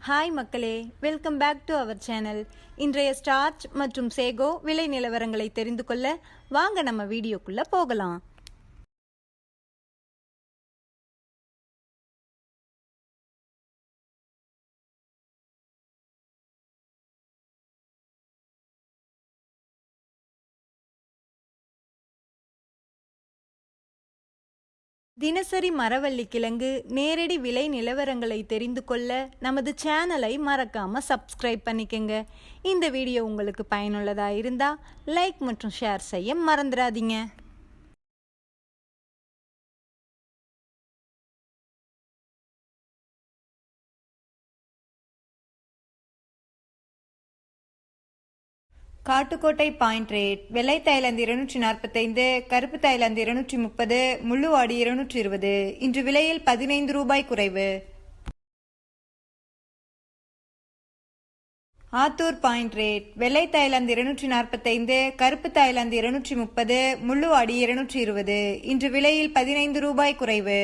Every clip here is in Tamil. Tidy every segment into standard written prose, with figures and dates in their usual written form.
ஹாய் மக்களே, welcome back to our channel. இன்றைய ஸ்டார்ச் மற்றும் சேகோ விலை நிலவரங்களை தெரிந்து கொள்ள வாங்க நம்ம வீடியோக்குள்ள போகலாம். தினசரி மரவள்ளி கிழங்கு நேரடி விலை நிலவரங்களை தெரிந்து கொள்ள நமது சேனலை மறக்காம சப்ஸ்கிரைப் பண்ணிக்கங்க. இந்த வீடியோ உங்களுக்கு பயனுள்ளதா இருந்தா லைக் மற்றும் ஷேர் செய்ய மறந்துடாதீங்க. காட்டுக்கோட்டை பாயிண்ட் ரேட்: வெள்ளை தாய்லாந்து 245, கருப்பு தாய்லாந்து 230, முள்ளுவாடி 220. இன்று விலையில் 15 ரூபாய் குறைவு. ஆத்தூர் பாயிண்ட் ரேட்: வெள்ளை தாய்லாந்து 245, கருப்பு தாய்லாந்து 230, முள்ளுவாடி 220. இன்று விலையில் 15 ரூபாய் குறைவு.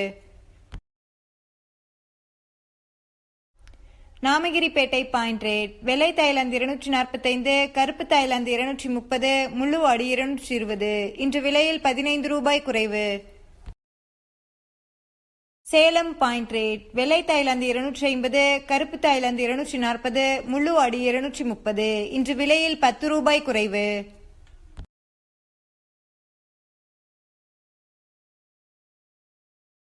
நாமகிரிப்பேட்டை பாயிண்ட் ரேட்: வெள்ளை தாய்லாந்து 245, கருப்பு தாய்லாந்து 230, முள்ளுவாடி 220. இன்று விலையில் 15 ரூபாய் குறைவு. சேலம் பாயிண்ட் ரேட்: வெள்ளை தாய்லாந்து 250, கருப்பு தாய்லாந்து 240, முள்ளுவாடி 230. இன்று விலையில் 10 ரூபாய் குறைவு.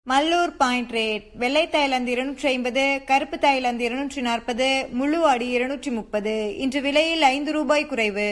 மல்லூர் பாயிண்ட் ரேட்: வெள்ளை தாய்லாந்து 250, கருப்பு தாய்லாந்து 240, முள்ளுவாடி 230. இன்று விலையில் 5 ரூபாய் குறைவு.